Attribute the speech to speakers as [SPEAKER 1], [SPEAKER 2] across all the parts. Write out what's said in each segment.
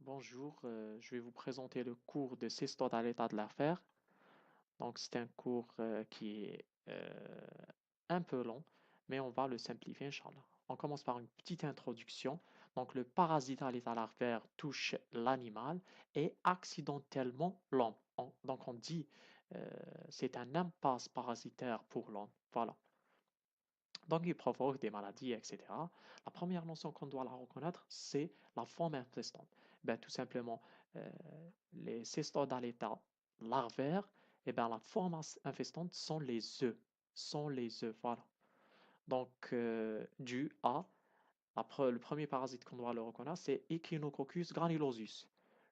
[SPEAKER 1] Bonjour, je vais vous présenter le cours de Cestode à l'état de l'affaire. Donc, c'est un cours qui est un peu long, mais on va le simplifier, Inch'Allah. On commence par une petite introduction. Donc, le parasite à l'état larvaire touche l'animal et accidentellement l'homme. Donc, on dit euh, c'est un impasse parasitaire pour l'homme. Voilà. Donc, il provoque des maladies, etc. La première notion qu'on doit la reconnaître, c'est la forme infestante. Ben, tout simplement, euh, les cestodes à l'état larvaire, eh ben, la forme infestante sont les œufs. Sont les œufs, voilà. Donc, dû à le premier parasite qu'on doit le reconnaître, c'est Echinococcus granulosus.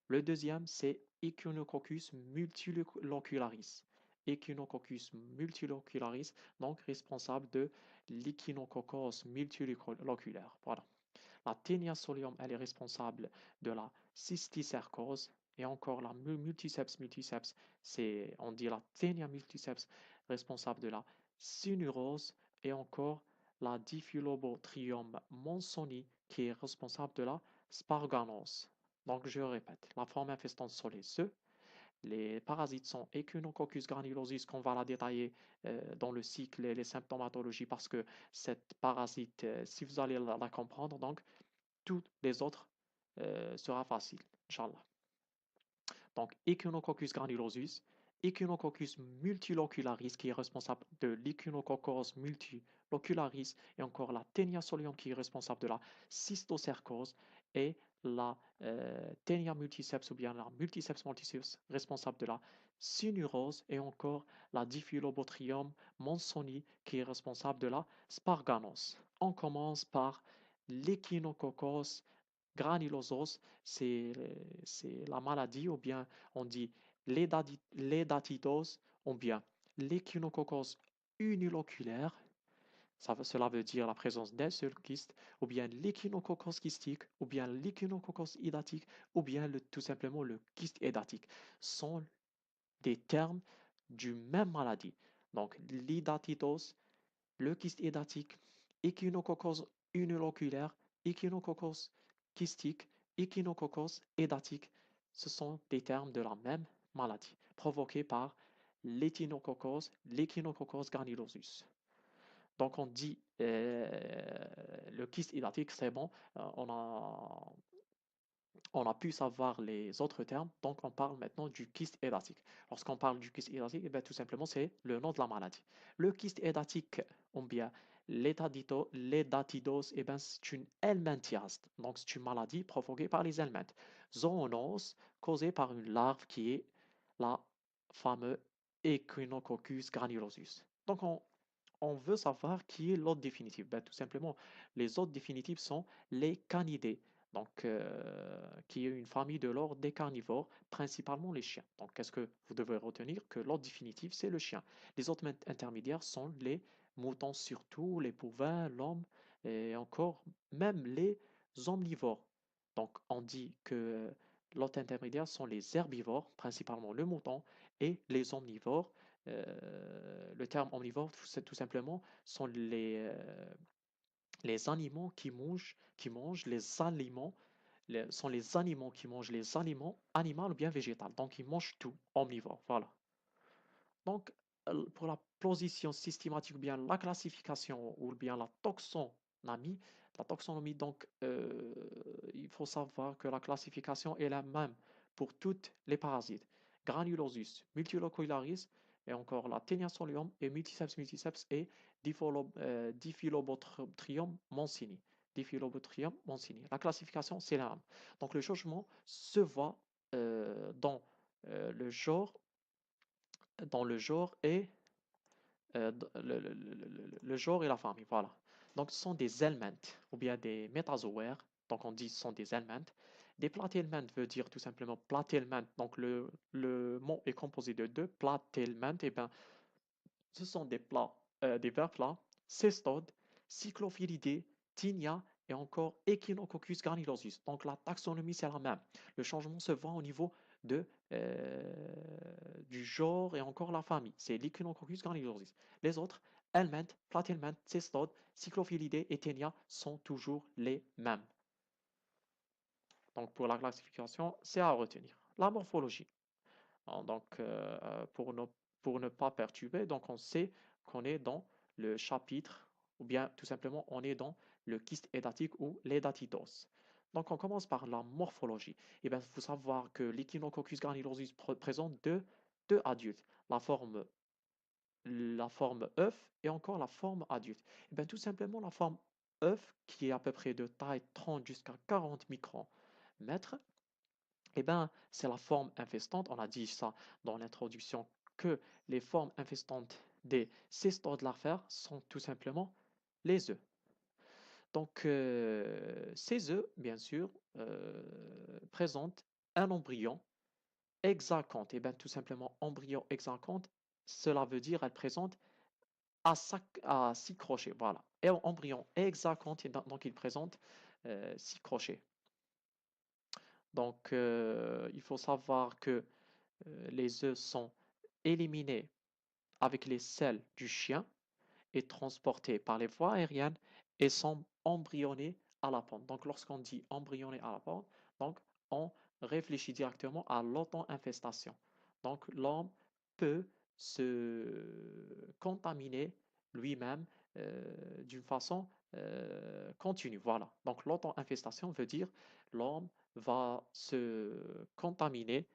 [SPEAKER 1] Le deuxième, c'est Echinococcus multilocularis. Echinococcus multilocularis, donc responsable de l'Echinococcus multiloculaire. Voilà. La Taenia solium, elle est responsable de la cysticercose. Et encore la multiceps, c'est, on dit la Taenia multiceps, responsable de la sinurose. Et encore la Diphyllobotrium monsoni, qui est responsable de la sparganose. Donc, je répète, la forme infestante sont les œufs. Les parasites sont Echinococcus granulosus, qu'on va la détailler dans le cycle et les symptomatologies, parce que cette parasite, si vous allez la comprendre, donc, toutes les autres sera facile, Inch'Allah. Donc, Echinococcus granulosus, Echinococcus multilocularis qui est responsable de l'Echinococcus multilocularis et encore la Taenia solium qui est responsable de la cystocercose et la Taenia multiceps ou bien la multiceps multiceps responsable de la sinurose et encore la Diphyllobotrium monsoni qui est responsable de la sparganose. On commence par l'Echinococcus granulosos, c'est la maladie, ou bien on dit l'édatidose, ou bien l'échinococcus uniloculaire, cela veut dire la présence d'un seul kyste, ou bien l'échinococcus kystique, ou bien l'échinococcus hydatique, ou bien tout simplement le kyste hydatique, sont des termes d'une même maladie. Donc l'hydatidose, le kyste hydatique, Echinococcus uniloculaire, Echinococcus kystique, Echinococcus édatique, ce sont des termes de la même maladie, provoquée par l'Echinococcus granulosus. Donc on dit le kyste hydatique, c'est bon, on a pu savoir les autres termes, donc on parle maintenant du kyste hédatique. Lorsqu'on parle du kyste hédatique, eh bien, tout simplement, c'est le nom de la maladie. Le kyste hédatique, ou bien l'édatidose, eh bien, c'est une helminthiase. Donc, c'est une maladie provoquée par les helmintes. Zoonose causée par une larve qui est la fameuse Echinococcus granulosus. Donc, on veut savoir qui est l'hôte définitif. Ben, tout simplement, les hôtes définitifs sont les canidés, donc, qui est une famille de l'ordre des carnivores, principalement les chiens. Donc, qu'est-ce que vous devez retenir? Que l'ordre définitif, c'est le chien. Les autres intermédiaires sont les moutons surtout, les bovins, l'homme, et encore même les omnivores. Donc, on dit que l'autre intermédiaire sont les herbivores, principalement le mouton, et les omnivores. Le terme omnivore, c'est tout simplement, sont les animaux qui mangent les aliments, sont les animaux qui mangent les aliments animaux ou bien végétal. Donc, ils mangent tout, omnivore, voilà. Donc, pour la position systématique ou bien la classification ou bien la taxonomie, donc, il faut savoir que la classification est la même pour toutes les parasites. Granulosus, multilocularis, et encore la Taenia et multiceps et Diphyllobotrium mancini. Diphyllobotrium mancini. La classification, c'est la même. Donc, le changement se voit dans le genre et le genre et la famille, voilà. Donc, ce sont des helminths ou bien des métazoaires. Donc, on dit ce sont des helminths. Des platyhelminths veut dire tout simplement platyhelminth. Donc, le mot est composé de deux platyhelminths. Et ben, ce sont des vers plats, cestodes, cyclophilidés, tinea et encore Echinococcus granulosus. Donc la taxonomie, c'est la même. Le changement se voit au niveau du genre et encore la famille. C'est l'Echinococcus granulosus. Les autres, helminth, platyhelminth, cestodes, cyclophilidés et tinea sont toujours les mêmes. Donc pour la classification, c'est à retenir. La morphologie. Donc pour ne pas perturber, donc on sait qu'on est dans le chapitre, ou bien tout simplement on est dans le kyste édatique ou l'édatidose. Donc on commence par la morphologie. Et bien, il faut savoir que l'Echinococcus granulosus présente deux adultes, la forme œuf et encore la forme adulte. Et bien, tout simplement la forme œuf, qui est à peu près de taille 30 jusqu'à 40 micromètres, eh ben, c'est la forme infestante. On a dit ça dans l'introduction que les formes infestantes des cystodes larvaires sont tout simplement les œufs. Donc, ces œufs, bien sûr, présentent un embryon hexaconte. Et bien, tout simplement, embryon hexaconte, cela veut dire qu'elle présente à 6 crochets. Voilà. Et embryon hexaconte, donc il présente 6 crochets. Donc, il faut savoir que les œufs sont éliminés avec les selles du chien et transportés par les voies aériennes et sont embryonnés à la pente. Donc, lorsqu'on dit embryonnés à la pente, donc on réfléchit directement à l'auto-infestation. Donc, l'homme peut se contaminer lui-même d'une façon continue. Voilà. Donc, l'auto-infestation veut dire l'homme va se contaminer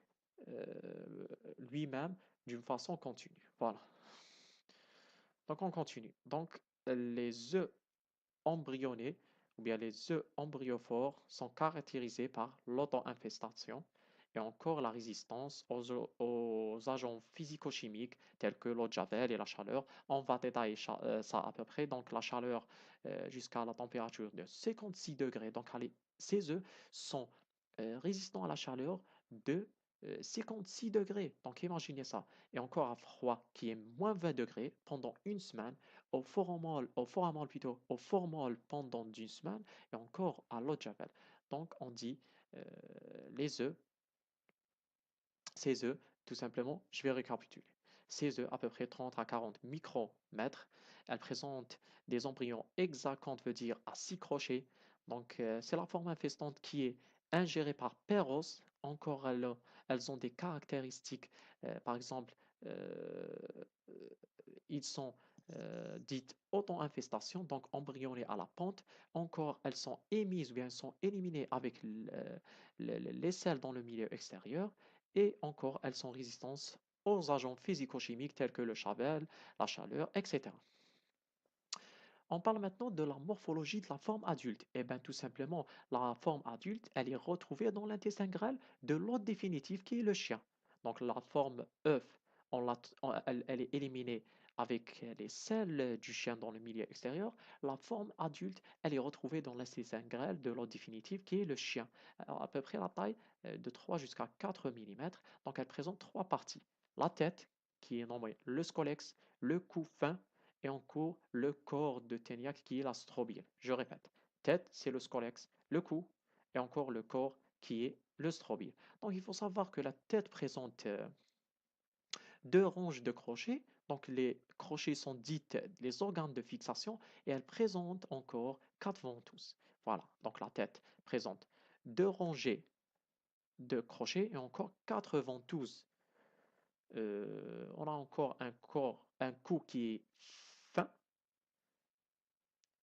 [SPEAKER 1] lui-même d'une façon continue. Voilà. Donc on continue. Donc les œufs embryonnés ou bien les œufs embryophares sont caractérisés par l'auto-infestation et encore la résistance aux agents physico-chimiques tels que l'eau de Javel et la chaleur. On va détailler ça à peu près. Donc la chaleur jusqu'à la température de 56 degrés. Donc allez, ces œufs sont résistants à la chaleur de 56 degrés. Donc imaginez ça. Et encore à froid qui est moins 20 degrés pendant une semaine, au formol plutôt, au formol pendant une semaine et encore à l'eau de Javel. Donc on dit euh, les œufs, ces œufs, tout simplement, je vais récapituler. Ces œufs, à peu près 30 à 40 micromètres, elles présentent des embryons hexacontes, veut dire à 6 crochets. Donc, c'est la forme infestante qui est ingérée par Péros. Encore, elles ont des caractéristiques, par exemple, euh, euh, ils sont dites auto-infestation, donc embryonnés à la pente. Encore, elles sont émises ou bien elles sont éliminées avec les selles dans le milieu extérieur. Et encore, elles sont résistantes aux agents physico-chimiques tels que le chavel, la chaleur, etc. On parle maintenant de la morphologie de la forme adulte. Eh bien, tout simplement, la forme adulte, elle est retrouvée dans l'intestin grêle de l'hôte définitif qui est le chien. Donc, la forme œuf, elle est éliminée avec les selles du chien dans le milieu extérieur. La forme adulte, elle est retrouvée dans l'intestin grêle de l'hôte définitif qui est le chien. Alors, à peu près la taille de 3 jusqu'à 4 millimètres. Donc, elle présente trois parties. La tête, qui est nommée le scolex, le cou fin et en cours le corps de Téniac qui est la strobile. Je répète, tête, c'est le scolex, le cou et encore le corps qui est le strobile. Donc il faut savoir que la tête présente deux ranges de crochets. Donc les crochets sont dites les organes de fixation et elles présentent encore quatre ventouses. Voilà, donc la tête présente deux rangées de crochets et encore quatre ventouses. On a encore un cou qui est fin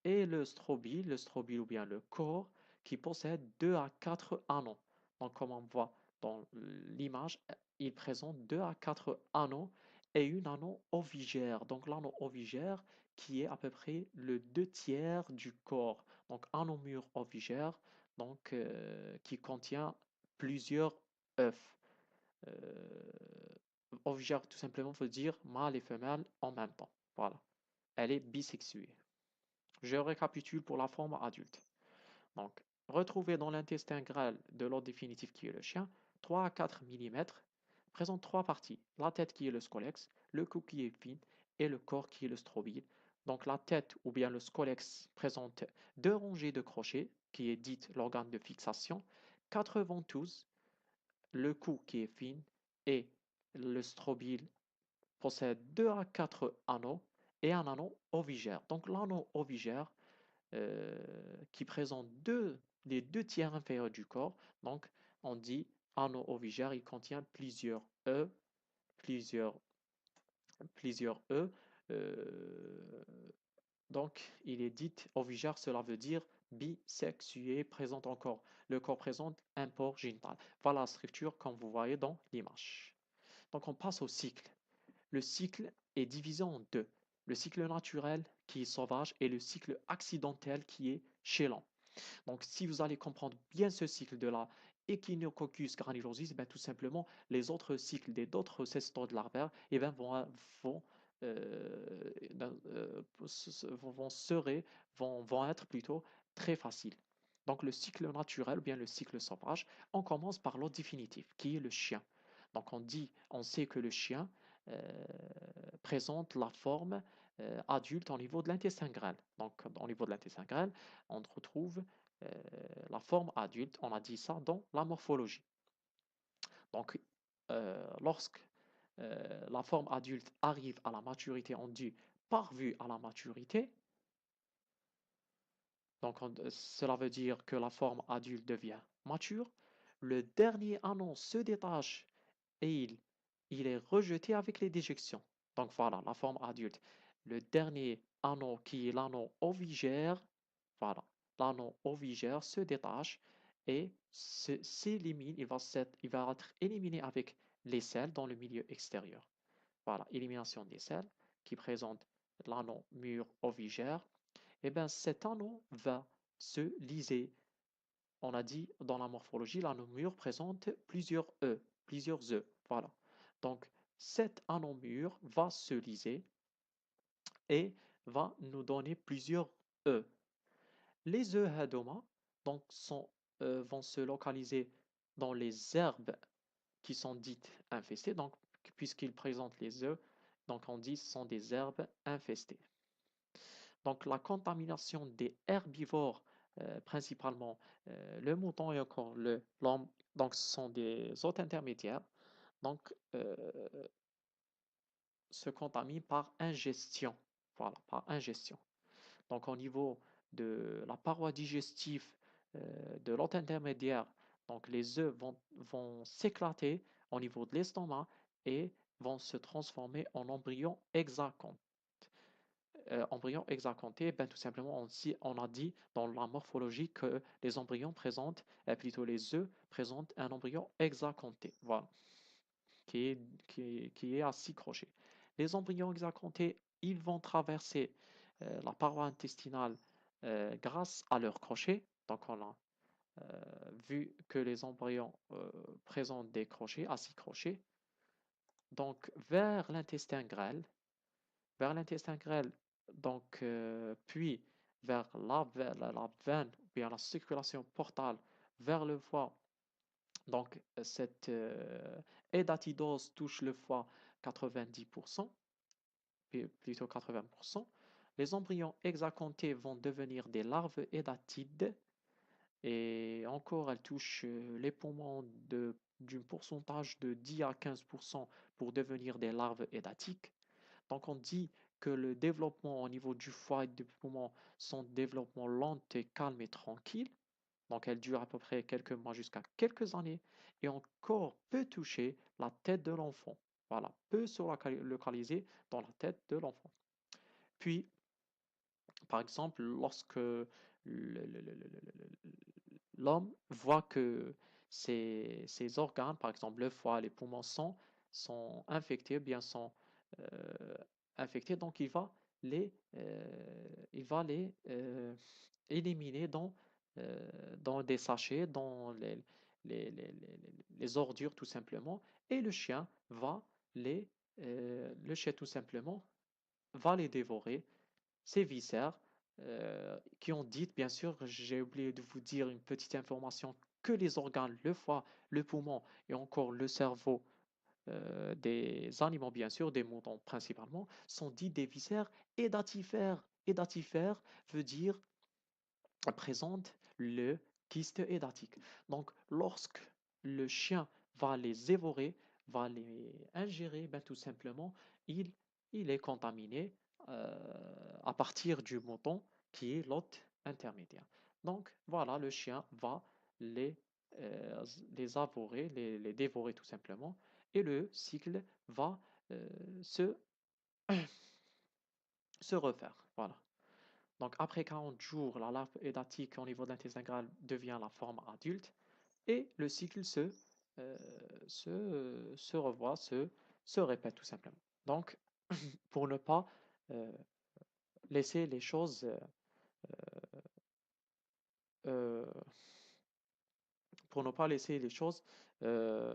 [SPEAKER 1] et le strobile ou bien le corps qui possède 2 à 4 anneaux. Donc, comme on voit dans l'image, il présente 2 à 4 anneaux et une anneau ovigère. Donc, l'anneau ovigère qui est à peu près le 2 tiers du corps. Donc, anneau mûr ovigère, donc, qui contient plusieurs œufs. Euh, Ovigère, tout simplement, veut dire mâle et femelle en même temps. Voilà. Elle est bisexuée. Je récapitule pour la forme adulte. Donc, retrouvé dans l'intestin grêle de l'ordre définitif qui est le chien, 3 à 4 millimètres, présente trois parties. La tête qui est le scolex, le cou qui est fin et le corps qui est le strobile. Donc, la tête ou bien le scolex présente deux rangées de crochets, qui est dite l'organe de fixation, quatre ventouses, le cou qui est fin et le strobile possède 2 à 4 anneaux et un anneau ovigère. Donc, l'anneau ovigère qui présente les deux tiers inférieurs du corps. Donc, on dit anneau ovigaire, il contient plusieurs, plusieurs E. euh, donc, il est dit ovigaire, cela veut dire bisexué, présente encore. Le corps présente un port génital. Voilà la structure comme vous voyez dans l'image. Donc, on passe au cycle. Le cycle est divisé en deux. Le cycle naturel qui est sauvage et le cycle accidentel qui est chez l'homme. Donc, si vous allez comprendre bien ce cycle de la Echinococcus granulosis, ben, tout simplement, les autres cycles des d'autres cestodes larvaires eh ben, vont, vont, vont être plutôt très faciles. Donc, le cycle naturel ou bien le cycle sauvage, on commence par l'ordre définitif, qui est le chien. Donc, on sait que le chien euh, présente la forme adulte au niveau de l'intestin grêle. Donc, au niveau de l'intestin grêle, on retrouve euh, la forme adulte, on a dit ça dans la morphologie. Donc, lorsque la forme adulte arrive à la maturité, on dit parvue à la maturité, donc cela veut dire que la forme adulte devient mature. Le dernier anon se détache et il est rejeté avec les déjections. Donc voilà, la forme adulte. Le dernier anneau qui est l'anneau ovigère, voilà, l'anneau ovigère se détache et s'élimine, il va être éliminé avec les selles dans le milieu extérieur. Voilà, élimination des selles qui présente l'anneau mûr ovigère. Et bien cet anneau va se liser. On a dit dans la morphologie, l'anneau mûr présente plusieurs œufs. Voilà. Donc, cet anneau mûr va se liser et va nous donner plusieurs œufs. Les œufs Hadoma donc, vont se localiser dans les herbes qui sont dites infestées. Donc, puisqu'ils présentent les œufs, donc on dit que ce sont des herbes infestées. Donc, la contamination des herbivores, principalement le mouton et encore l'homme, donc ce sont des hôtes intermédiaires, donc se contaminent par ingestion. Voilà, par ingestion. Donc, au niveau de la paroi digestive de l'hôte intermédiaire, donc les œufs vont s'éclater au niveau de l'estomac et vont se transformer en embryons hexacontes. Embryon hexaconté, ben, tout simplement, on a dit dans la morphologie que les embryons présentent, plutôt les œufs présentent un embryon hexaconté, voilà, qui est à 6 crochets. Les embryons hexacontés, ils vont traverser la paroi intestinale grâce à leurs crochets. Donc, on a vu que les embryons présentent des crochets, à 6 crochets. Donc, vers l'intestin grêle, donc, puis vers la veine, ou bien la circulation portale vers le foie. Donc, cette édatidose touche le foie 90%, plutôt 80%. Les embryons hexacontés vont devenir des larves édatides et encore, elles touchent les poumons d'un pourcentage de 10 à 15% pour devenir des larves édatiques. Donc, on dit que le développement au niveau du foie et du poumon sont développement lent et calme et tranquille. Donc, elle dure à peu près quelques mois jusqu'à quelques années et encore peut toucher la tête de l'enfant. Voilà, peut se localiser dans la tête de l'enfant. Puis, par exemple, lorsque l'homme voit que ses organes, par exemple le foie, les poumons sont infectés, bien sont infectés, donc il va les éliminer dans des sachets, dans les ordures tout simplement, et le chien le chien tout simplement va les dévorer, ces viscères, qui ont dit, bien sûr, j'ai oublié de vous dire une petite information, que les organes, le foie, le poumon et encore le cerveau des animaux, bien sûr, des moutons principalement, sont dits des viscères édatifères. Édatifère veut dire présente le kyste édatique. Donc, lorsque le chien va les dévorer, va les ingérer, ben, tout simplement, il, il est contaminé à partir du mouton qui est l'hôte intermédiaire. Donc voilà, le chien va les, les avouer, les dévorer tout simplement, et le cycle va euh, se, se refaire. Voilà. Donc après 40 jours, la larve édatique au niveau de l'intestin grêle devient la forme adulte et le cycle euh, se revoit, se répète tout simplement. Donc pour ne pas euh, laisser les choses euh, pour ne pas laisser les choses euh,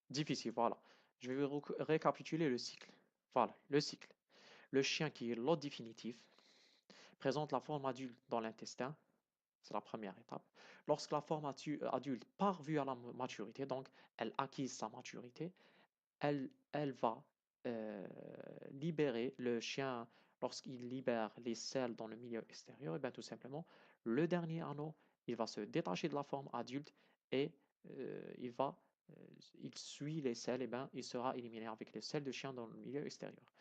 [SPEAKER 1] difficiles. Voilà. Je vais récapituler le cycle. Voilà, le cycle. Le chien qui est l'hôte définitif présente la forme adulte dans l'intestin. C'est la première étape. Lorsque la forme adulte parvient à la maturité, donc elle acquise sa maturité, elle va libérer le chien, lorsqu'il libère les selles dans le milieu extérieur, et bien tout simplement, le dernier anneau, il va se détacher de la forme adulte et il va, euh, il suit les selles, et bien il sera éliminé avec les selles de chien dans le milieu extérieur.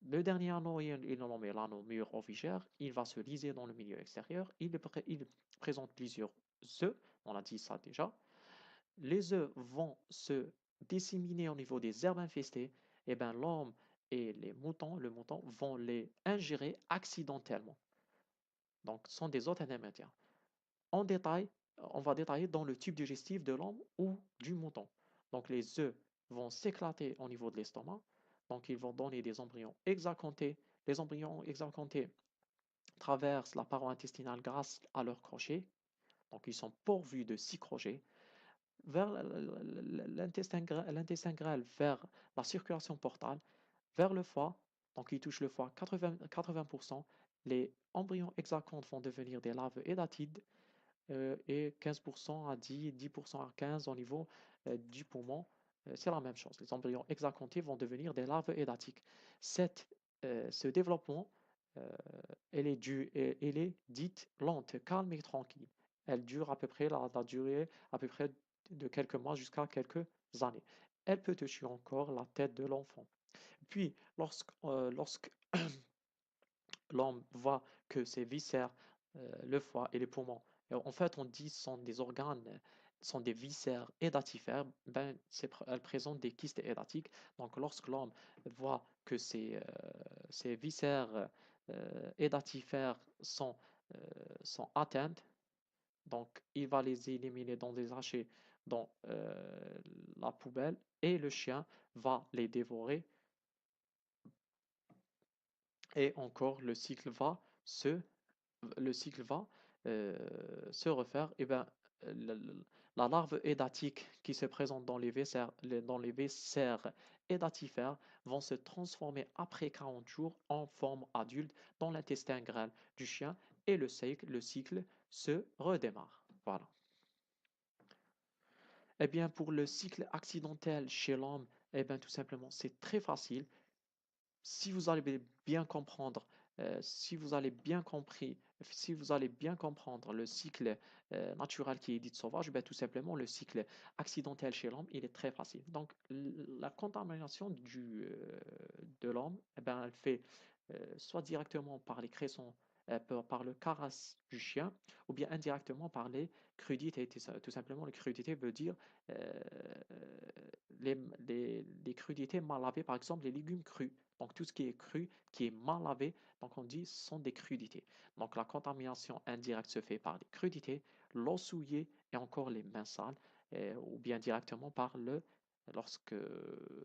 [SPEAKER 1] Le dernier anneau est nommé l'anneau mûr ovigère. Il va se liser dans le milieu extérieur. Il présente plusieurs œufs. On a dit ça déjà. Les œufs vont se disséminer au niveau des herbes infestées. Et bien l'homme et les moutons, le mouton, vont les ingérer accidentellement. Donc, ce sont des hôtes intermédiaires. En détail, on va détailler dans le tube digestif de l'homme ou du mouton. Donc, les œufs vont s'éclater au niveau de l'estomac. Donc, ils vont donner des embryons hexacantés. Les embryons hexacantés traversent la paroi intestinale grâce à leurs crochets. Donc, ils sont pourvus de 6 crochets. Vers l'intestin grêle, vers la circulation portale, vers le foie. Donc, ils touchent le foie 80%. Les embryons hexacantes vont devenir des larves édatides et 15% à 10, 10% à 15 au niveau du poumon. C'est la même chose. Les embryons hexacantés vont devenir des larves édatiques. Ce développement, euh, elle est dite lente, calme et tranquille. Elle dure à peu près la durée à peu près de quelques mois jusqu'à quelques années. Elle peut toucher encore la tête de l'enfant. Puis, lorsque l'homme voit que ses viscères, le foie et les poumons, en fait, on dit sont des organes, sont des viscères édatifères, ben, elles présentent des kystes édatiques. Donc, lorsque l'homme voit que ces viscères édatifères euh, sont atteintes, donc il va les éliminer dans des sachets dans la poubelle et le chien va les dévorer et encore le cycle va se refaire. Et ben, la, la larve édatique qui se présente dans dans les viscères édatifères vont se transformer après 40 jours en forme adulte dans l'intestin grêle du chien et le cycle se redémarre. Voilà. Eh bien, pour le cycle accidentel chez l'homme, eh bien, tout simplement, c'est très facile. Si vous allez bien comprendre, si vous allez bien compris, si vous allez bien comprendre le cycle naturel qui est dit sauvage, ben, tout simplement le cycle accidentel chez l'homme, il est très facile. Donc la contamination de l'homme, eh ben, elle fait soit directement par les cressons, par le carasse du chien, ou bien indirectement par les crudités. Tout simplement, les crudités veut dire euh, les crudités mal lavées, par exemple les légumes crus. Donc tout ce qui est cru, qui est mal lavé, donc on dit sont des crudités. Donc la contamination indirecte se fait par les crudités, l'eau souillée et encore les mains sales, ou bien directement lorsque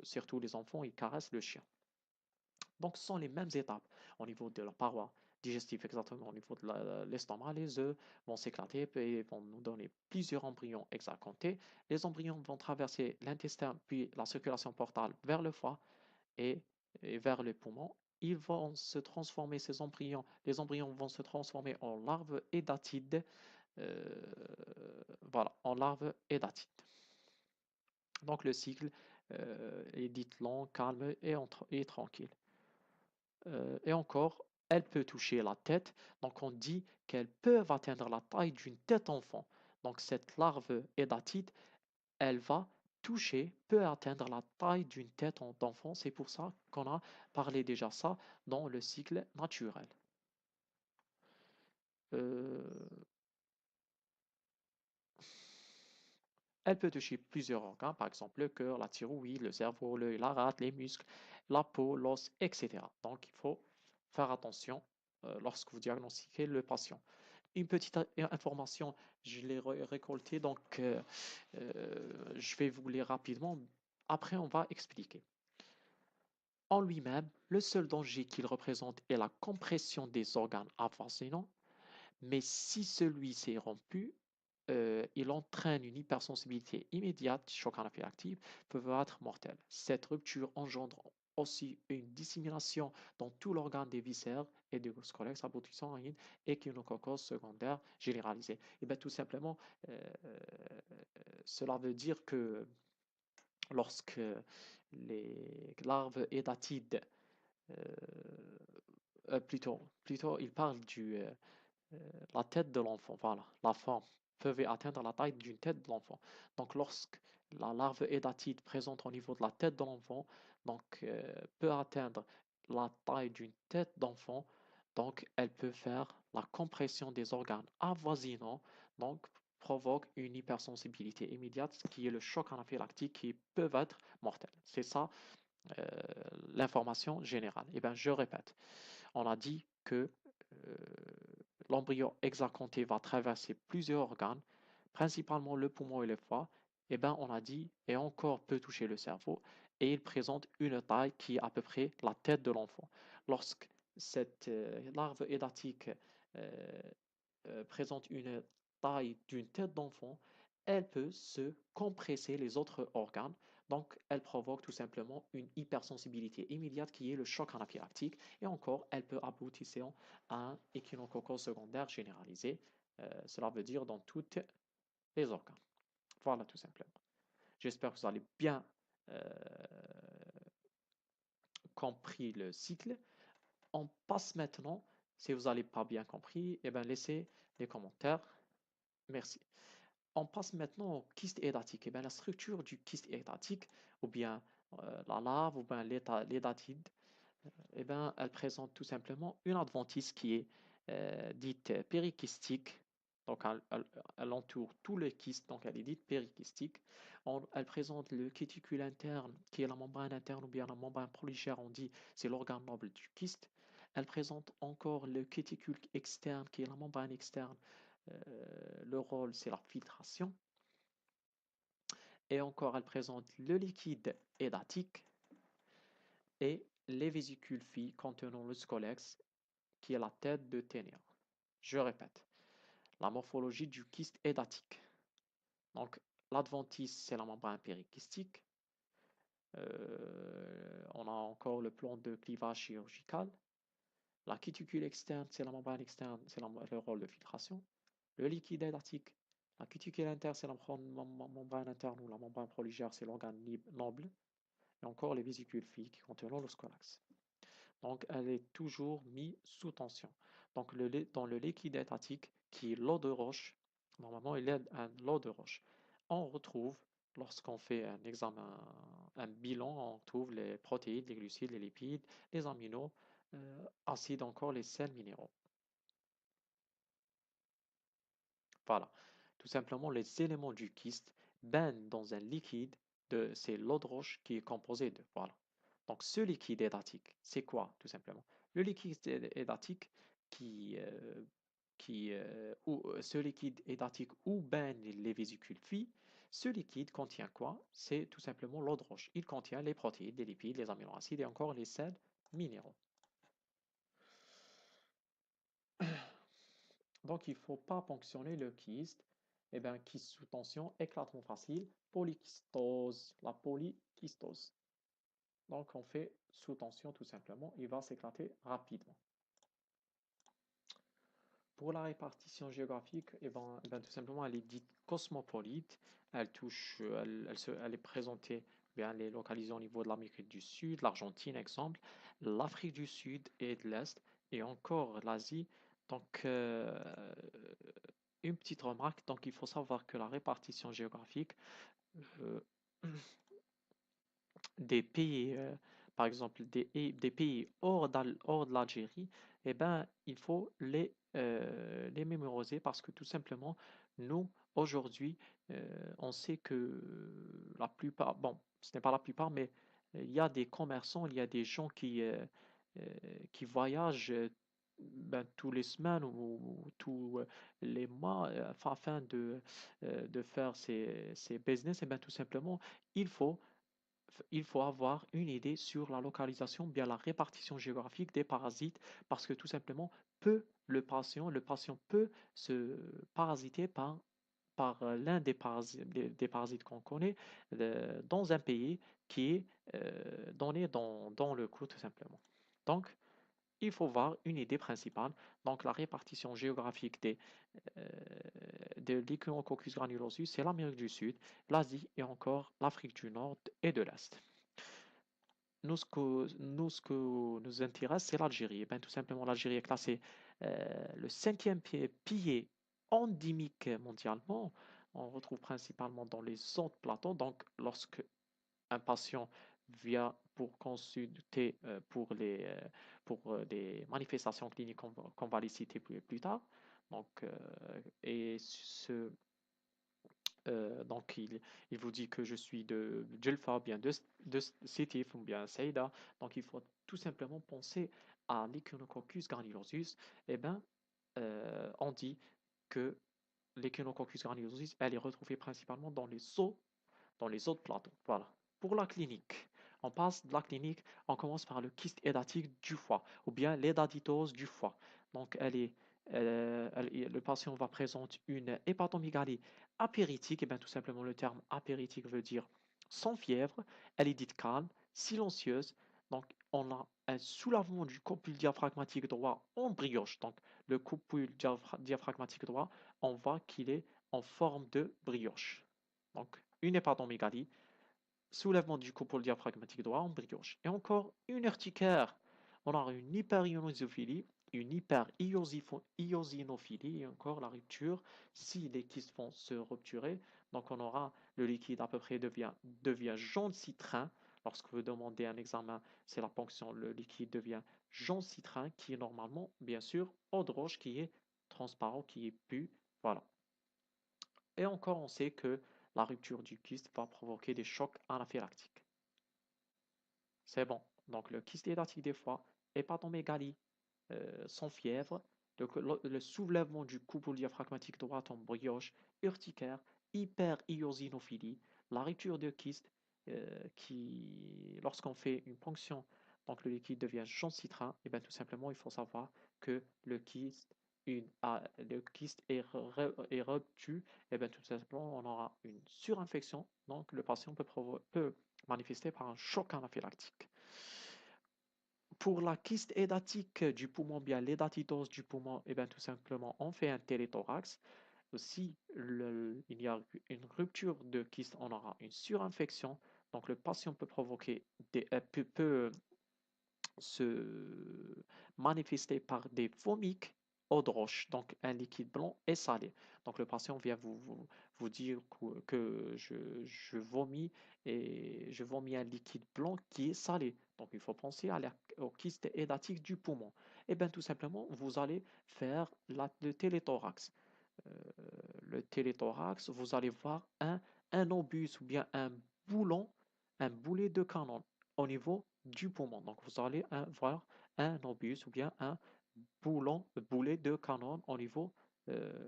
[SPEAKER 1] surtout les enfants, ils caressent le chien. Donc ce sont les mêmes étapes au niveau de la paroi digestive, exactement au niveau de l'estomac. Les œufs vont s'éclater et vont nous donner plusieurs embryons hexacantés. Les embryons vont traverser l'intestin puis la circulation portale vers le foie et, et vers les poumons. Ils vont se transformer, les embryons vont se transformer en larves édatides. euh, voilà, en larves édatides. Donc le cycle est dit long, calme et tranquille. Et encore, elle peut toucher la tête. Donc on dit qu'elles peuvent atteindre la taille d'une tête enfant. Donc cette larve édatite, elle va toucher, peut atteindre la taille d'une tête d'enfant. C'est pour ça qu'on a parlé déjà ça dans le cycle naturel. euh, elle peut toucher plusieurs organes, par exemple le cœur, la thyroïde, le cerveau, l'œil, la rate, les muscles, la peau, l'os, etc. Donc, il faut faire attention lorsque vous diagnostiquez le patient. Une petite information, je l'ai récoltée, donc je vais vous lire rapidement. Après, on va expliquer. En lui-même, le seul danger qu'il représente est la compression des organes avoisinants, mais si celui-ci est rompu, il entraîne une hypersensibilité immédiate, choc anaphylactique, peut être mortel. Cette rupture engendre aussi une dissémination dans tout l'organe des viscères et des squelettes aboutissant à une échinococose secondaire généralisée. Et bien tout simplement, euh, cela veut dire que lorsque les larves édatides, euh, plutôt, il parle euh, la tête de l'enfant, voilà, la forme, peuvent atteindre la taille d'une tête de l'enfant. Donc, lorsque la larve édatide présente au niveau de la tête de l'enfant, donc peut atteindre la taille d'une tête d'enfant, donc elle peut faire la compression des organes avoisinants, donc provoque une hypersensibilité immédiate, qui est le choc anaphylactique qui peut être mortel. C'est ça euh, l'information générale. Et bien, je répète, on a dit que euh, l'embryon hexaconté va traverser plusieurs organes, principalement le poumon et le foie. Et ben, on a dit, et encore peut toucher le cerveau, et il présente une taille qui est à peu près la tête de l'enfant. Lorsque cette larve édatique euh, présente une taille d'une tête d'enfant, elle peut se compresser les autres organes. Donc, elle provoque tout simplement une hypersensibilité immédiate qui est le choc anaphylactique. Et encore, elle peut aboutir à un échinococcose secondaire généralisé. Cela veut dire dans tous les organes. Voilà, tout simplement. J'espère que vous allez bien euh, compris le cycle. On passe maintenant, si vous n'avez pas bien compris, eh bien, laissez les commentaires. Merci. On passe maintenant au kyste hédatique. Eh bien, la structure du kyste hédatique, ou bien la larve, ou bien l'édatide, eh bien, elle présente tout simplement une adventice qui est dite périkystique. Donc, elle entoure tout le kyste, donc elle est dite périkystique. Elle présente le cuticule interne, qui est la membrane interne, ou bien la membrane prolifère, on dit, c'est l'organe noble du kyste. Elle présente encore le cuticule externe, qui est la membrane externe. Le rôle, c'est la filtration. Et encore, elle présente le liquide hédatique et les vésicules filles contenant le scolex, qui est la tête de ténia. Je répète, la morphologie du kyste hédatique. Donc, l'adventice, c'est la membrane périkystique. On a encore le plan de clivage chirurgical. La cuticule externe, c'est la membrane externe, c'est le rôle de filtration. Le liquide hédatique, la cuticule interne, c'est la membrane interne ou la membrane prolifère, c'est l'organe noble. Et encore les vésicules filles qui contiennent le scolex. Donc, elle est toujours mise sous tension. Donc, dans le liquide hépatique, qui est l'eau de roche, normalement, il y a l'eau de roche. On retrouve, lorsqu'on fait un examen, un bilan, on trouve les protéines, les glucides, les lipides, les aminos, acides, encore les sels minéraux. Voilà. Tout simplement, les éléments du kyste baignent dans un liquide, c'est l'eau de roche qui est composée de. Voilà. Donc, ce liquide hédatique, c'est quoi, tout simplement? Le liquide hédatique ce liquide hédatique où baignent les vésicules filles, ce liquide contient quoi? C'est tout simplement l'eau de roche. Il contient les protéines, les lipides, les aminoacides et encore les sels minéraux. Donc, il ne faut pas ponctionner le kyste. Eh bien, kyste sous tension, éclatement facile, polykystose, la polykystose. Donc, on fait sous tension tout simplement, il va s'éclater rapidement. Pour la répartition géographique, tout simplement, elle est dite cosmopolite. Elle touche, elle est présentée, bien, elle est localisée au niveau de l'Amérique du Sud, l'Argentine, exemple, l'Afrique du Sud et de l'Est, et encore l'Asie. Donc, une petite remarque, donc il faut savoir que la répartition géographique euh, des pays, par exemple des pays hors de l'Algérie, eh ben, il faut les les mémoriser parce que tout simplement, nous, aujourd'hui, on sait que la plupart, bon, ce n'est pas la plupart, mais il y a des commerçants, il y a des gens euh, qui voyagent ben, tous les semaines ou tous les mois afin de faire ces business, et ben, tout simplement, il faut il faut avoir une idée sur la localisation, bien la répartition géographique des parasites, parce que tout simplement, le patient peut se parasiter par l'un des parasites qu'on connaît dans un pays qui est donné dans le coup, tout simplement. Donc, il faut voir une idée principale, donc la répartition géographique euh, de l'Echinococcus granulosus, c'est l'Amérique du Sud, l'Asie et encore l'Afrique du Nord et de l'Est. Ce que nous intéresse, c'est l'Algérie. Eh ben, tout simplement, l'Algérie est classée le cinquième pilier endémique mondialement. On retrouve principalement dans les autres plateaux. Donc, lorsque un patient vient pour consulter pour des manifestations cliniques qu'on va les citer plus tard, donc, et donc, il vous dit que je suis de Djelfa, bien de Sétif ou bien Saïda. Donc, il faut tout simplement penser à l'Echinococcus granulosus. Eh bien, on dit que l'Echinococcus granulosus, elle est retrouvée principalement dans les autres plateaux. Voilà. Pour la clinique, on passe de la clinique, on commence par le kyste hédatique du foie ou bien l'hédatitose du foie. Donc, le patient va présenter une hépatomégalie apéritique. Et bien, tout simplement, le terme apéritique veut dire sans fièvre. Elle est dite calme, silencieuse. Donc, on a un soulèvement du copule diaphragmatique droit en brioche. Donc, le copule diaphragmatique droit, on voit qu'il est en forme de brioche. Donc, une hépatomégalie, soulèvement du copule diaphragmatique droit en brioche. Et encore une urticaire. On aura une hyperionosophilie, une hyperiosinophilie et encore la rupture si les kystes vont se rupturer. Donc, on aura le liquide à peu près devient jaune citrin. Lorsque vous demandez un examen, c'est la ponction, le liquide devient jaune citrin qui est normalement, bien sûr, eau de roche qui est transparent, qui est pu. Voilà. Et encore, on sait que la rupture du kyste va provoquer des chocs anaphylactiques. C'est bon. Donc, le kyste hédatique des foies, hépatomégalie sans fièvre, le soulèvement du couple diaphragmatique droit en brioche, urticaire, hyperiosinophilie, la rupture de kyste lorsqu'on fait une ponction, donc le liquide devient jaune citrin, et bien tout simplement, il faut savoir que le kyste est ruptu, et bien tout simplement, on aura une surinfection, donc le patient peut manifester par un choc anaphylactique. Pour la kyste hédatique du poumon, bien l'hédatidose du poumon, et bien tout simplement, on fait un téléthorax. Si il y a une rupture de kyste, on aura une surinfection. Donc le patient peut peut se manifester par des vomites eau de roche, donc un liquide blanc et salé. Donc le patient vient vous dire que je vomis et je vomis un liquide blanc qui est salé. Donc il faut penser au kyste hédatique du poumon. Et bien tout simplement, vous allez faire le téléthorax. Euh, le téléthorax, vous allez voir un obus ou bien boulon, un boulet de canon au niveau du poumon. Donc vous allez voir un obus ou bien un boulet de canon au niveau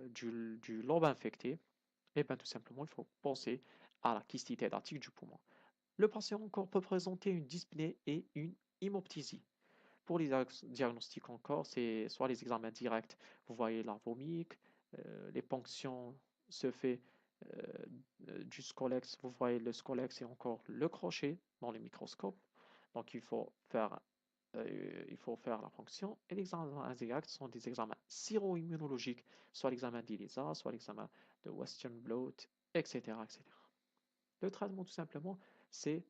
[SPEAKER 1] du lobe infecté. Et bien tout simplement, il faut penser à la kystite hédatique du poumon. Le patient encore peut présenter une dyspnée et une hémoptysie. Pour les diagnostics encore, c'est soit les examens directs, vous voyez la vomique, les ponctions se fait du scolex, vous voyez le scolex et encore le crochet dans le microscope. Donc il faut faire la ponction. Et les examens indirects sont des examens séro-immunologiques, soit l'examen d'ELISA, soit l'examen de Western blot, etc., etc. Le traitement, tout simplement, c'est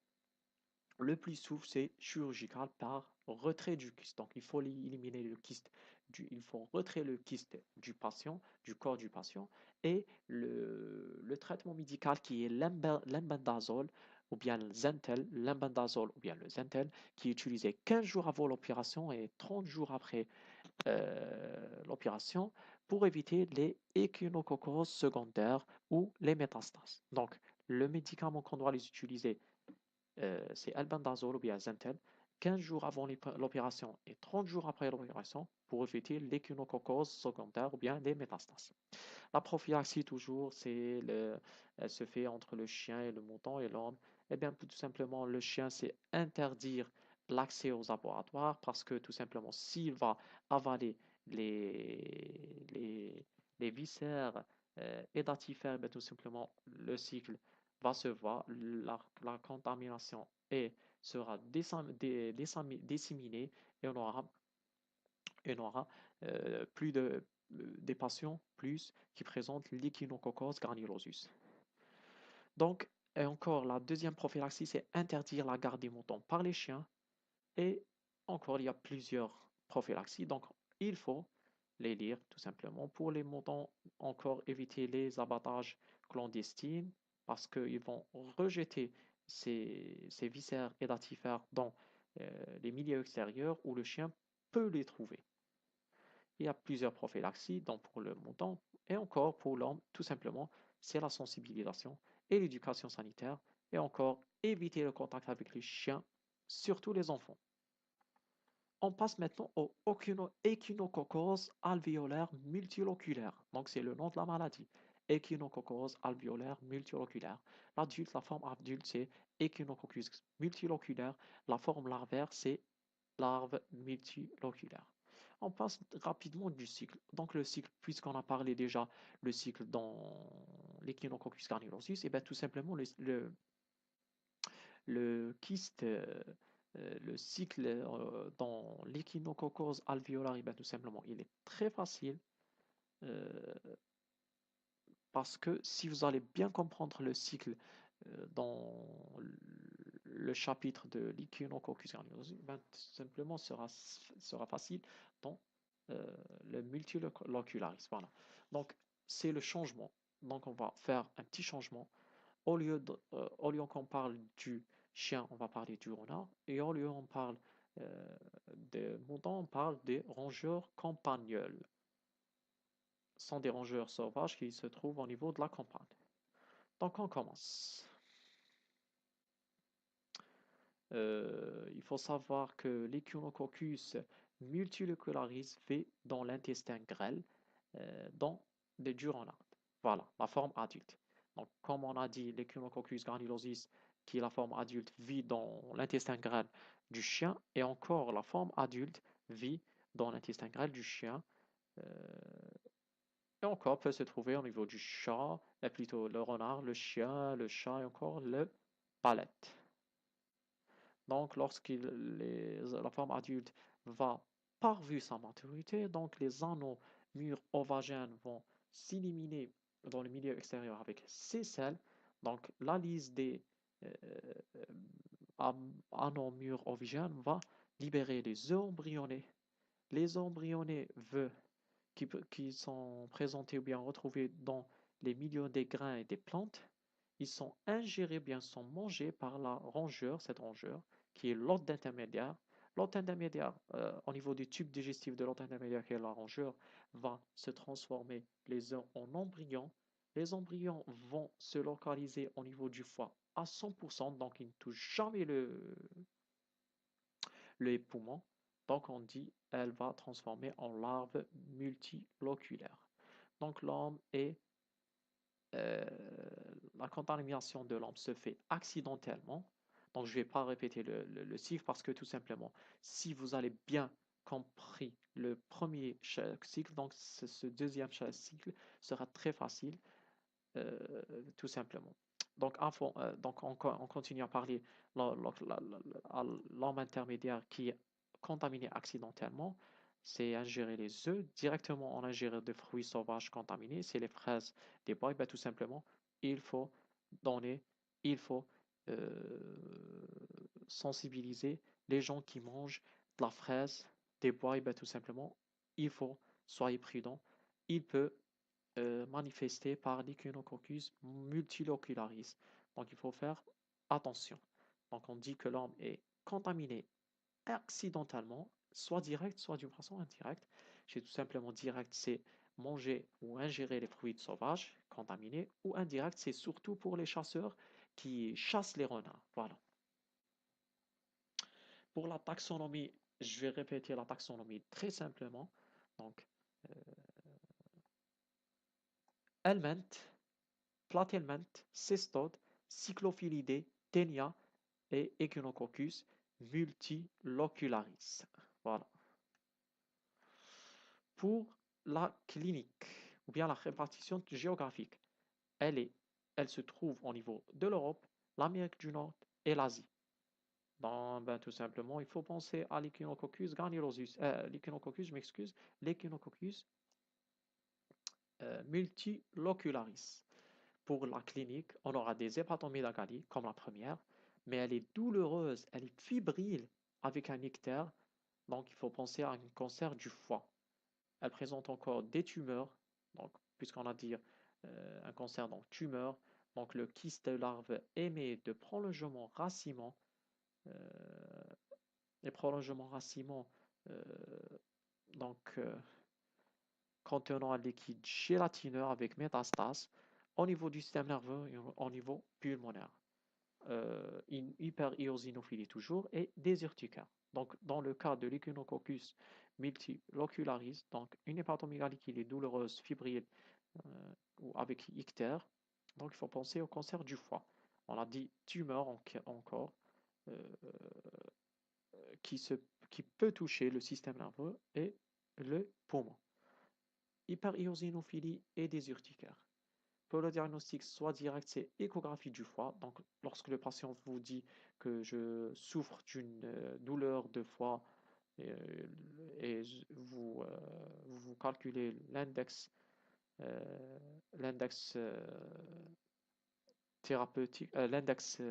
[SPEAKER 1] le plus souvent, c'est chirurgical par retrait du kyste. Donc, il faut éliminer le kyste, il faut retirer le kyste du patient, du corps du patient. Et le traitement médical qui est l'embendazole ou bien le Zentel, l'imbandazole ou bien le Zentel, qui est utilisé 15 jours avant l'opération et 30 jours après l'opération pour éviter les échinococoses secondaires ou les métastases. Donc, le médicament qu'on doit les utiliser, c'est albendazole ou bien Zentel, 15 jours avant l'opération et 30 jours après l'opération pour éviter l'échinococose secondaire ou bien les métastases. La prophylaxie, toujours, elle se fait entre le chien et le mouton et l'homme. Eh bien, tout simplement, le chien, c'est interdire l'accès aux laboratoires parce que, tout simplement, s'il va avaler les viscères édatifères, eh bien, tout simplement, le cycle va se voir, la contamination sera disséminée et on aura plus des patients plus qui présentent l'Echinococcus granulosus. Donc, et encore, la deuxième prophylaxie, c'est interdire la garde des moutons par les chiens. Et encore, il y a plusieurs prophylaxies. Donc, il faut les lire tout simplement. Pour les moutons, encore éviter les abattages clandestins parce qu'ils vont rejeter ces viscères édatifères dans les milieux extérieurs où le chien peut les trouver. Il y a plusieurs prophylaxies, donc pour le mouton et encore pour l'homme, tout simplement, c'est la sensibilisation et l'éducation sanitaire et encore éviter le contact avec les chiens, surtout les enfants. On passe maintenant au échinococcus alvéolaire multiloculaire. Donc, c'est le nom de la maladie. Échinococcus alvéolaire multiloculaire. L'adulte, la forme adulte, c'est Echinococcus multiloculaire. La forme larvaire, c'est larve multiloculaire. On passe rapidement du cycle. Donc, le cycle, puisqu'on a parlé déjà le cycle dans l'Echinococcus granulosus, et bien tout simplement le kyste, le cycle dans l'échinococcus alvéolaire, ben, tout simplement, il est très facile euh, parce que si vous allez bien comprendre le cycle dans le chapitre de l'Echinococcus granulosus, ben, tout simplement sera facile dans le multilocularis. Voilà. Donc, c'est le changement. Donc, on va faire un petit changement. Au lieu qu'on parle du chien, on va parler du renard. Et au lieu on parle des moutons, on parle des rongeurs campagnols. Ce sont des rongeurs sauvages qui se trouvent au niveau de la campagne. Donc on commence. Il faut savoir que l'Echinococcus multilocularis vit dans l'intestin grêle dans des renards. Voilà, la forme adulte. Donc, comme on a dit, l'Echinococcus granulosis, qui est la forme adulte, vit dans l'intestin grêle du chien, et encore la forme adulte vit dans l'intestin grêle du chien, euh, et encore peut se trouver au niveau du chat, et plutôt le renard, le chien, le chat et encore le palette. Donc, lorsque la forme adulte va parvue sa maturité, donc les anneaux mûrs ovagènes vont s'éliminer dans le milieu extérieur avec ces selles. Donc, la lise des anneaux mûrs ovagènes va libérer les œufs embryonnés. Les œufs embryonnés qui sont présentés ou bien retrouvés dans les milieux des grains et des plantes, ils sont ingérés, bien sont mangés par la rongeur, cette rongeur, qui est l'hôte intermédiaire. L'hôte intermédiaire, au niveau du tube digestif de l'hôte intermédiaire, qui est la rongeur, va se transformer les uns en embryons. Les embryons vont se localiser au niveau du foie à 100%, donc ils ne touchent jamais les poumons. Donc on dit elle va transformer en larve multiloculaire. Donc l'homme est euh, la contamination de l'homme se fait accidentellement. Donc je ne vais pas répéter le cycle parce que tout simplement, si vous avez bien compris le premier cycle, donc ce deuxième cycle sera très facile, euh, tout simplement. Donc on continue à parler à l'homme intermédiaire qui est contaminé accidentellement. C'est ingérer les œufs. Directement, on ingère des fruits sauvages contaminés. C'est les fraises, des pois. Ben, tout simplement, il faut donner, il faut sensibiliser les gens qui mangent de la fraise, des pois. Ben, tout simplement, il faut, soyez prudents. Il peut manifesté par l'Echinococcus multilocularis. Donc il faut faire attention. Donc on dit que l'homme est contaminé accidentellement, soit direct, soit d'une façon indirecte. J'ai tout simplement direct, c'est manger ou ingérer les fruits sauvages contaminés, ou indirect, c'est surtout pour les chasseurs qui chassent les renards. Voilà. Pour la taxonomie, je vais répéter la taxonomie très simplement. Donc, euh, helminth, platyhelminth, cestode, cyclophilidés, ténia et Echinococcus multilocularis. Voilà. Pour la clinique, ou bien la répartition géographique, elle est, elle se trouve au niveau de l'Europe, l'Amérique du Nord et l'Asie. Ben, tout simplement, il faut penser à l'Echinococcus granulosus, l'Echinococcus, je m'excuse, l'Echinococcus multilocularis. Pour la clinique, on aura des hépatomégalie comme la première, mais elle est douloureuse, elle est fibrile avec un ictère, donc il faut penser à un cancer du foie. Elle présente encore des tumeurs, donc puisqu'on a dit un cancer donc tumeur, donc le kyste de larve émet de prolongements raciments, euh, les prolongements raciments euh, donc contenant un liquide gélatineux avec métastase au niveau du système nerveux et au niveau pulmonaire. Une hypereosinophilie toujours et des urticars. Donc, dans le cas de l'Echinococcus multilocularis, donc une hépatomégalie qui est douloureuse, fibrile ou avec ictère, donc il faut penser au cancer du foie. On a dit tumeur encore euh, qui, se, qui peut toucher le système nerveux et le poumon. Hypereosinophilie et des urticars. Pour le diagnostic, soit direct, c'est échographie du foie. Donc, lorsque le patient vous dit que je souffre d'une douleur de foie et vous calculez l'index thérapeutique, l'index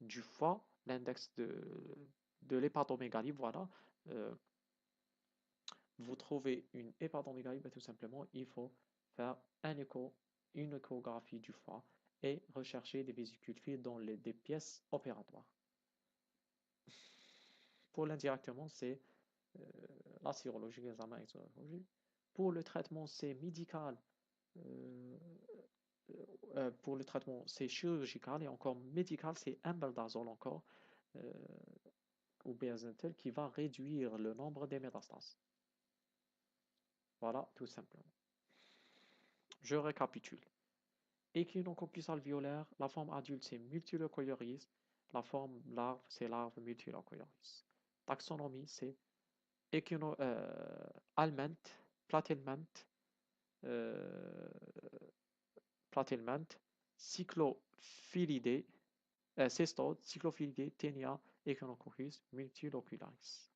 [SPEAKER 1] du foie, l'index de l'hépatomégalie, voilà. euh, vous trouvez une hépatomégalie, ben, tout simplement, il faut faire une échographie du foie et rechercher des vésicules fines dans des pièces opératoires. Pour l'indirectement, c'est euh, la sérologie, l'examen exorologie. Pour le traitement, c'est médical. euh, pour le traitement, c'est chirurgical et encore médical, c'est imbaldazole encore euh, ou Béazentel qui va réduire le nombre des métastases. Voilà, tout simplement. Je récapitule. Échinococcus alvéolaire, la forme adulte c'est Multilocularis, la forme larve c'est larve Multilocularis. Taxonomie c'est Alment, Platyhelminth, euh, Platyhelminth, Cyclophilidés, Cestode, Cyclophilidés, Ténia, Echinococcus Multilocularis.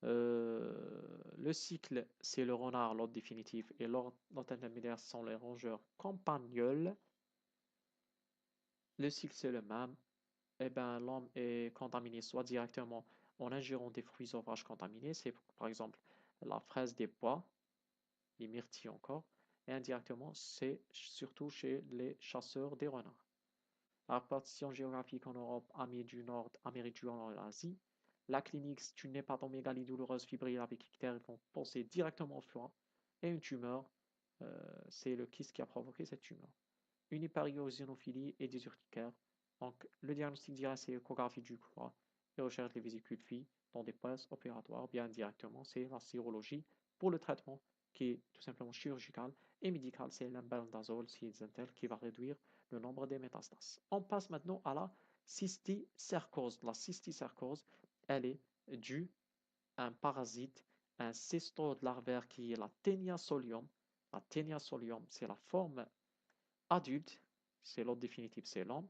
[SPEAKER 1] Le cycle, c'est le renard, l'ordre définitif, et l'ordre intermédiaire sont les rongeurs campagnols. Le cycle, c'est le même. Eh ben, l'homme est contaminé soit directement en ingérant des fruits sauvages contaminés, c'est par exemple la fraise des bois, les myrtilles encore, et indirectement, c'est surtout chez les chasseurs des renards. La répartition géographique en Europe, Amérique du Nord, Amérique du Nord et l'Asie. La clinique, c'est une hépatomégalie douloureuse fibrile avec ictère, ils vont penser directement au foie. Et une tumeur, c'est le kyste qui a provoqué cette tumeur. Une hyperiosinophilie et des urticaires. Donc, le diagnostic direct, c'est l'échographie du foie et recherche des vésicules filles dans des postes opératoires, bien directement, c'est la sérologie pour le traitement qui est tout simplement chirurgical et médical, c'est l'ambendazole qui va réduire le nombre des métastases. On passe maintenant à la cysticercose. La cysticercose, elle est due à un parasite, un cystode larvaire qui est la Taenia solium. La Taenia solium, c'est la forme adulte, c'est l'ordre définitif, c'est l'homme.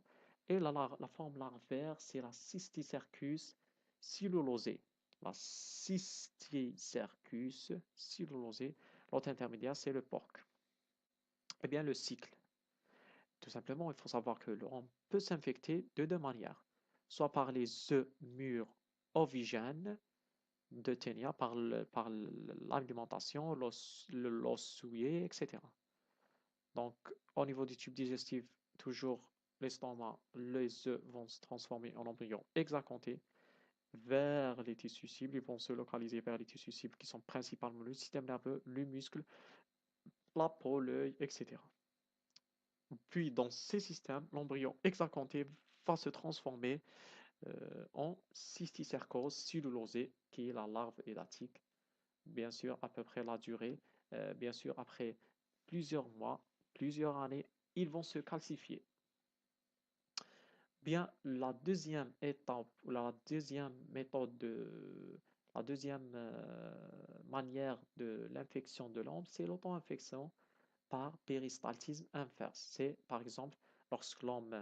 [SPEAKER 1] Et la forme larvaire, c'est la Cysticercus cellulosée. La Cysticercus cellulosée. L'autre intermédiaire, c'est le porc. Eh bien, le cycle. Tout simplement, il faut savoir que l'homme peut s'infecter de deux manières. Soit par les œufs mûrs ovigènes de ténia, par l'alimentation, l'os souillé, etc. Donc, au niveau du tube digestif, toujours l'estomac, les œufs vont se transformer en embryons hexacantés vers les tissus cibles. Ils vont se localiser vers les tissus cibles qui sont principalement le système nerveux, le muscle, la peau, l'œil, etc. Puis, dans ces systèmes, l'embryon hexacanté va se transformer en cysticercose cellulosée, qui est la larve édatique. Bien sûr, à peu près la durée, bien sûr, après plusieurs mois, plusieurs années, ils vont se calcifier. Bien, la deuxième étape, la deuxième méthode la deuxième manière de l'infection de l'homme, c'est l'auto-infection par péristaltisme inverse. C'est par exemple lorsque l'homme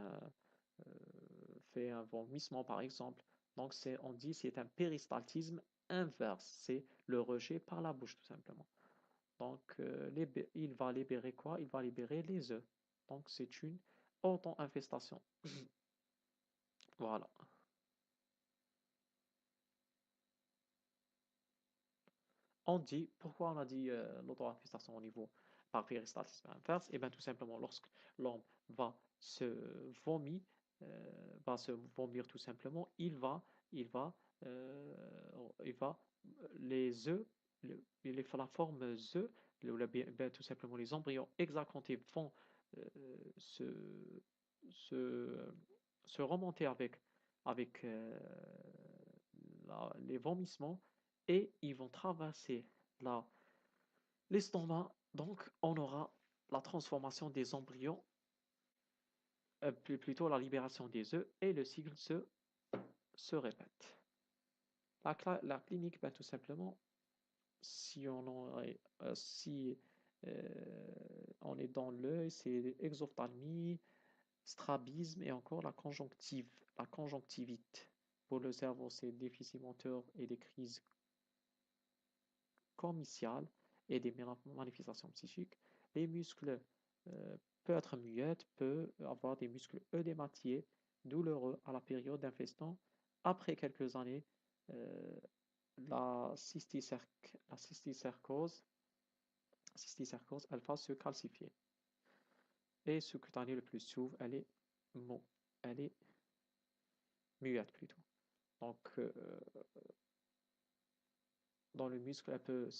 [SPEAKER 1] fait un vomissement, par exemple. Donc, on dit c'est un péristaltisme inverse. C'est le rejet par la bouche, tout simplement. Donc, il va libérer quoi? Il va libérer les œufs. Donc, c'est une auto-infestation. Voilà. On dit, pourquoi on a dit l'auto-infestation au niveau par péristaltisme inverse? Et bien, tout simplement, lorsque l'homme va se vomir, va se vomir tout simplement, il va, euh, il va, les œufs, la forme œufs, ben, tout simplement les embryons hexacantés vont euh, se, se, se remonter avec les vomissements et ils vont traverser la, l'estomac. Donc, on aura la transformation des embryons, plutôt la libération des œufs et le cycle se répète. La clinique, ben, tout simplement, si on est dans l'œil, c'est exophtalmie, strabisme et encore la conjonctive, la conjonctivite. Pour le cerveau, c'est déficit moteur et des crises commerciales et des manifestations psychiques. Les muscles peuvent être muettes, peut avoir des muscles œdématiés, douloureux à la période d'infestation. Après quelques années, euh, la cysticercose, elle va se calcifier. Et ce cutané le plus souvent, elle est muette plutôt. Donc, dans le muscle, euh,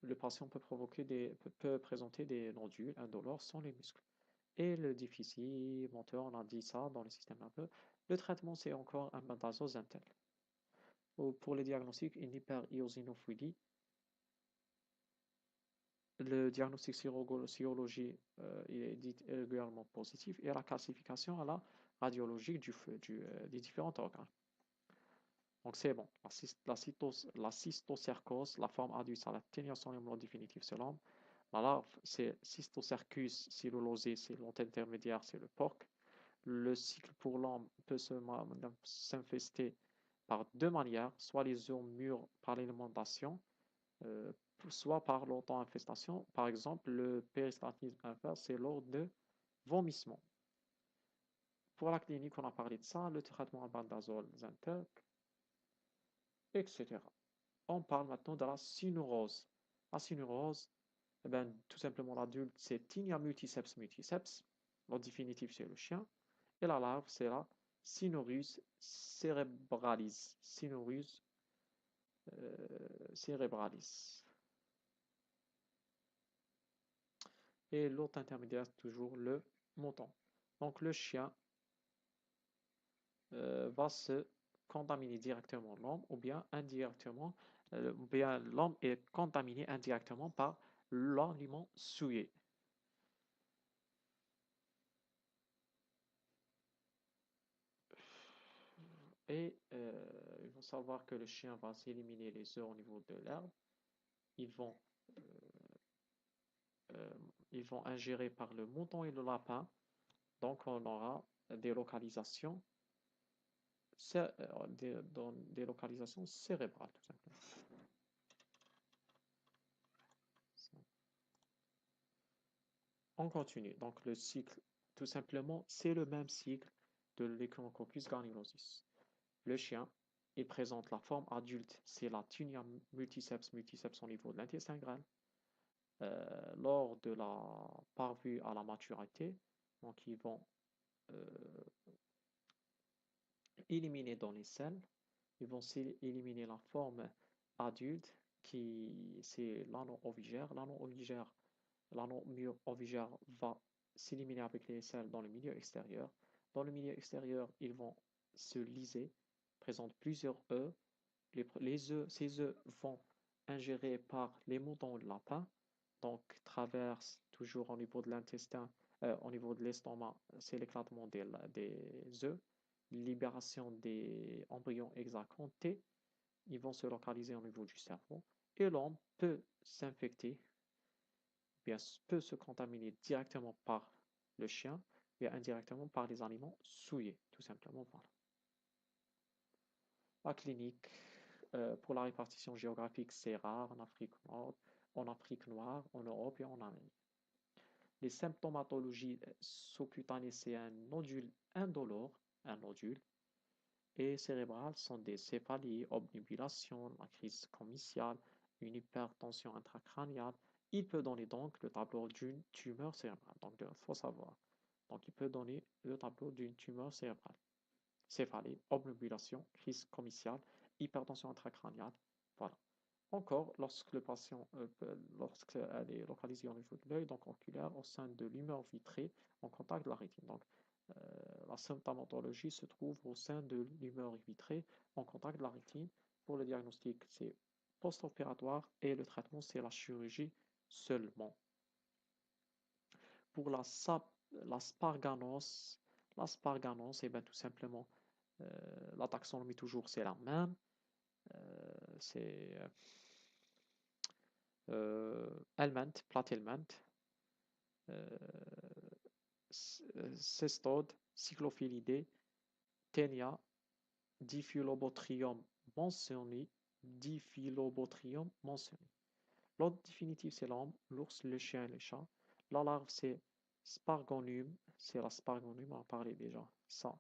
[SPEAKER 1] le patient peut présenter des nodules indolores sans les muscles. Et le déficit moteur, on a dit ça dans le système nerveux. Le traitement, c'est encore un benzodiazépine. Pour les diagnostics, une hypereosinophilie, le diagnostic sérologie il est dit régulièrement positif et la classification à la radiologique des différents organes. Donc c'est bon. La cystocercose, la forme adulte à la ténuation numéro définitive selon la larve, c'est Cystocercus cellulosé, c'est l'intermédiaire, c'est le porc. Le cycle pour l'homme peut s'infester par deux manières, soit les œufs mûrs par l'alimentation, euh, soit par l'auto-infestation. Par exemple, le péristaltisme inverse, c'est lors de vomissement. Pour la clinique, on a parlé de ça, le traitement à baldazole, Zinterc, etc. On parle maintenant de la synurose. La synurose, eh ben, tout simplement l'adulte, c'est Tinea multiceps multiceps. Le définitif, c'est le chien. Et la larve, c'est la Cynorus cerebralis. Cynorus cerebralis. Et l'autre intermédiaire, c'est toujours le mouton. Donc le chien va se contaminer directement l'homme ou bien indirectement, ou bien l'homme est contaminé indirectement par l'aliment souillé. Et il faut savoir que le chien va s'éliminer les œufs au niveau de l'herbe. Ils vont, euh, euh, ils vont ingérer par le mouton et le lapin. Donc on aura des localisations, des localisations cérébrales, tout simplement. On continue. Donc le cycle, tout simplement, c'est le même cycle de l'Echinococcus granulosis. Le chien, il présente la forme adulte, c'est la Tinea multiceps multiceps au niveau de l'intestin grêle. Lors de la parvue à la maturité, Donc, ils vont euh, éliminer dans les selles, ils vont éliminer la forme adulte qui c'est l'anneau ovigaire. L'anneau ovigaire va s'éliminer avec les selles dans le milieu extérieur. Dans le milieu extérieur, ils vont se liser, présentent plusieurs œufs. Ces œufs vont ingérés par les moutons de lapin, donc traversent toujours au niveau de l'intestin, au niveau de l'estomac, c'est l'éclatement des œufs, libération des embryons hexacantés, ils vont se localiser au niveau du cerveau, et l'homme peut s'infecter, bien peut se contaminer directement par le chien, et indirectement par les aliments souillés, tout simplement. Voilà. La clinique, pour la répartition géographique, c'est rare en Afrique Nord, en Afrique noire, en Europe et en Amérique. Les symptomatologies sous-cutanées, c'est un nodule indolore, un nodule, et cérébrales sont des céphalées, obnubilation, la crise comiciale, une hypertension intracrânienne. Il peut donner donc le tableau d'une tumeur cérébrale. Donc, il faut savoir. Donc, il peut donner le tableau d'une tumeur cérébrale. Céphalée, obnubilation, crise comiciale, hypertension intracrânienne. Voilà. Encore, lorsque le patient, lorsqu'elle est localisée au niveau de l'œil, donc oculaire, au sein de l'humeur vitrée, en contact de la rétine. Donc, la symptomatologie se trouve au sein de l'humeur vitrée, en contact de la rétine. Pour le diagnostic, c'est post-opératoire et le traitement, c'est la chirurgie seulement. Pour l'asparganose, eh ben, tout simplement, la taxonomie toujours, c'est la même. C'est helminth, platyhelminth, cestode, cyclophilidé, ténia, Diphyllobotrium mentionné, Diphyllobotrium mentionné. L'ordre définitif, c'est l'homme, l'ours, le chien et le chat. La larve, c'est Spargonium, c'est la Spargonium, on a parlé déjà ça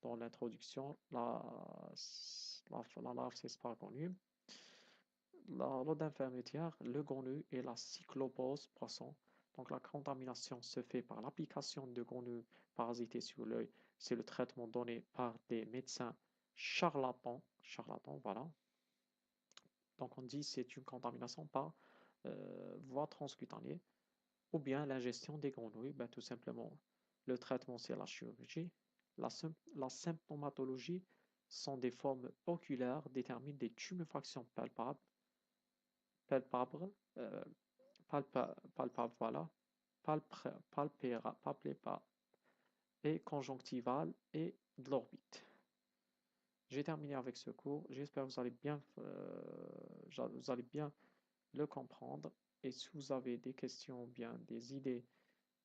[SPEAKER 1] dans l'introduction. La larve, c'est Spargonium. L'autre intermédiaire, le grenouille et la cyclopose poisson. Donc la contamination se fait par l'application de grenouilles parasitées sur l'œil. C'est le traitement donné par des médecins charlatans, voilà. Donc on dit c'est une contamination par voie transcutanée ou bien l'ingestion des grenouilles. Ben, tout simplement, le traitement c'est la chirurgie. La symptomatologie sont des formes oculaires, déterminent des tumefactions palpables, euh, palpable, voilà, palpépa et conjonctivale et de l'orbite. J'ai terminé avec ce cours. J'espère que vous allez bien le comprendre. Et si vous avez des questions, bien des idées,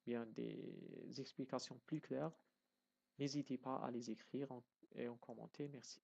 [SPEAKER 1] bien des explications plus claires, n'hésitez pas à les écrire et en commenter. Merci.